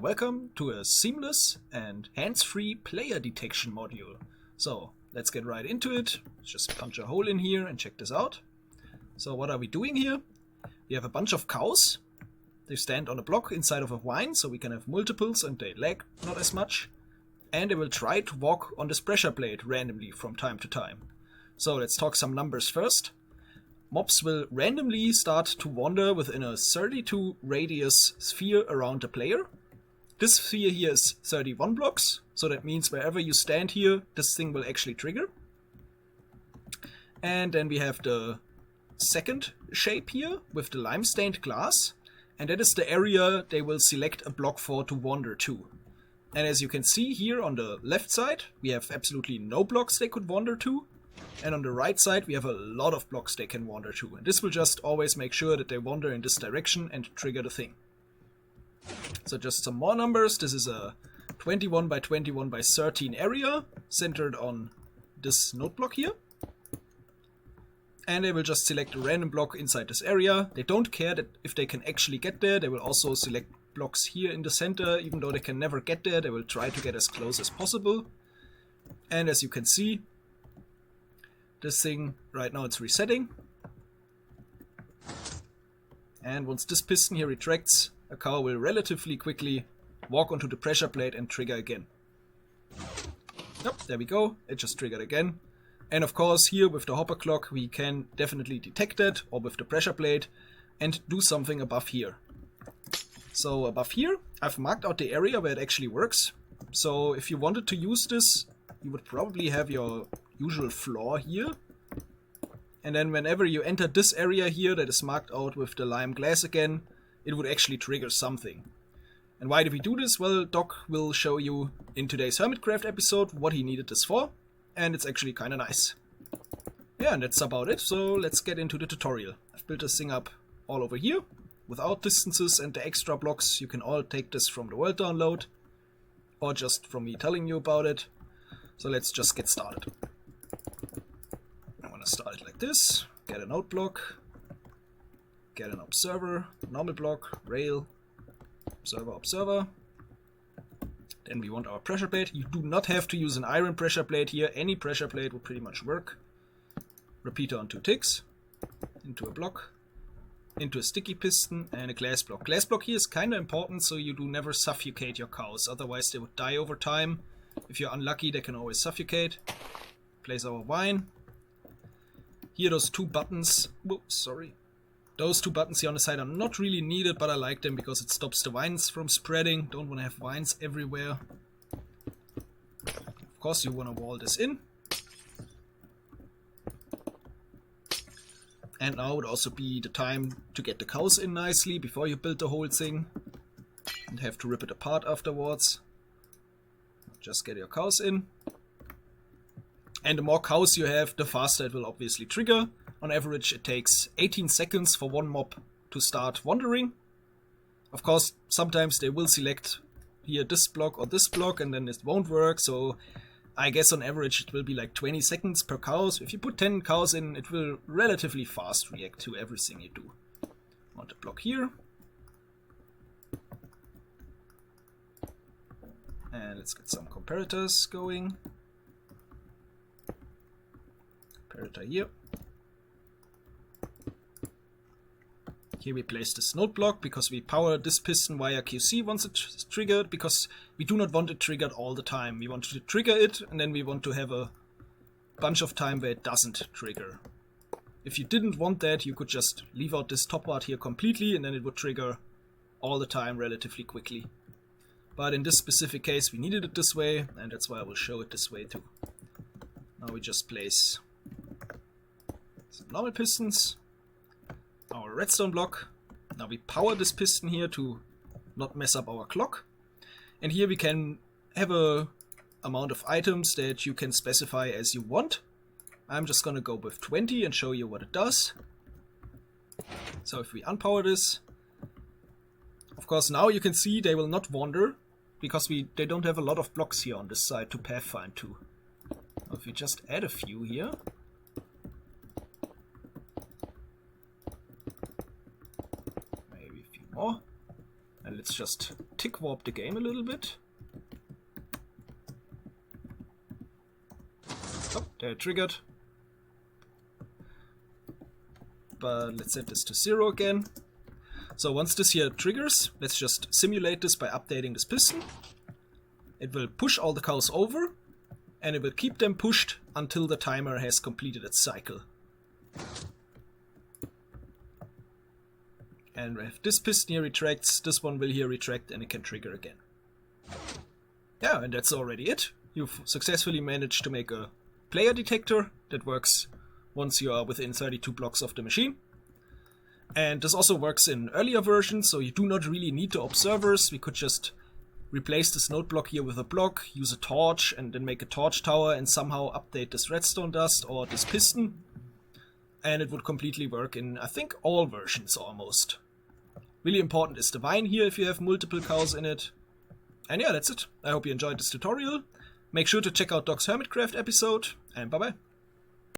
and welcome to a seamless and hands-free player detection module. So let's get right into it. Let's just punch a hole in here and check this out. So what are we doing here? We have a bunch of cows. They stand on a block inside of a vine, so we can have multiples and they lag not as much. And they will try to walk on this pressure plate randomly from time to time. So let's talk some numbers first. Mobs will randomly start to wander within a 32 radius sphere around the player. This sphere here is 31 blocks, so that means wherever you stand here, this thing will actually trigger. And then we have the second shape here with the lime-stained glass, and that is the area they will select a block for to wander to. And as you can see here on the left side, we have absolutely no blocks they could wander to. And on the right side, we have a lot of blocks they can wander to. And this will just always make sure that they wander in this direction and trigger the thing. So just some more numbers. This is a 21 by 21 by 13 area centered on this node block here. And they will just select a random block inside this area. They don't care that if they can actually get there. They will also select blocks here in the center. Even though they can never get there, they will try to get as close as possible. And as you can see, this thing, right now it's resetting. And once this piston here retracts, a cow will relatively quickly walk onto the pressure plate and trigger again. Yep, there we go, it just triggered again. And of course here with the hopper clock we can definitely detect that, or with the pressure plate, and do something above here. So above here, I've marked out the area where it actually works. So if you wanted to use this, you would probably have your usual floor here, and then whenever you enter this area here that is marked out with the lime glass again, it would actually trigger something. And why do we do this? Well, Doc will show you in today's Hermitcraft episode what he needed this for, and it's actually kinda nice. Yeah, and that's about it, so let's get into the tutorial. I've built this thing up all over here, without distances and the extra blocks. You can all take this from the world download, or just from me telling you about it. So let's just get started. I'm gonna start it like this. Get a node block, get an observer, normal block, rail, observer, observer. Then we want our pressure plate. You do not have to use an iron pressure plate here. Any pressure plate will pretty much work. Repeater on 2 ticks, into a block, into a sticky piston, and a glass block. Glass block here is kind of important so you do never suffocate your cows, otherwise they would die over time. If you're unlucky, they can always suffocate. Place our vine. Here those two buttons, whoops, sorry. Those two buttons here on the side are not really needed, but I like them because it stops the vines from spreading. Don't want to have vines everywhere. Of course you want to wall this in. And now would also be the time to get the cows in nicely before you build the whole thing and have to rip it apart afterwards. Just get your cows in. And the more cows you have, the faster it will obviously trigger. On average it takes 18 seconds for one mob to start wandering. Of course, sometimes they will select here this block or this block and then it won't work. So I guess on average it will be like 20 seconds per cow. So if you put 10 cows in, it will relatively fast react to everything you do. Want a block here. And let's get some comparators going. Comparator here. Here we place this node block because we power this piston via QC once it's triggered, because we do not want it triggered all the time. We want to trigger it and then we want to have a bunch of time where it doesn't trigger. If you didn't want that, you could just leave out this top part here completely and then it would trigger all the time relatively quickly. But in this specific case we needed it this way, and that's why I will show it this way too. Now we just place some normal pistons, our redstone block. Now we power this piston here to not mess up our clock. And here we can have a amount of items that you can specify as you want. I'm just gonna go with 20 and show you what it does. So if we unpower this, of course now you can see they will not wander, because they don't have a lot of blocks here on this side to pathfind to. If we just add a few here, maybe a few more, let's just tick warp the game a little bit. Oh, there it triggered. But let's set this to 0 again. So once this here triggers, let's just simulate this by updating this piston. It will push all the cows over, and it will keep them pushed until the timer has completed its cycle. And if this piston here retracts, this one will here retract and it can trigger again. Yeah, and that's already it. You've successfully managed to make a player detector that works once you are within 32 blocks of the machine. And this also works in earlier versions, so you do not really need the observers. We could just replace this node block here with a block, use a torch, and then make a torch tower and somehow update this redstone dust or this piston. And it would completely work in, I think, all versions almost. Really important is the vine here if you have multiple cows in it. And yeah, that's it. I hope you enjoyed this tutorial. Make sure to check out Doc's Hermitcraft episode, and bye bye.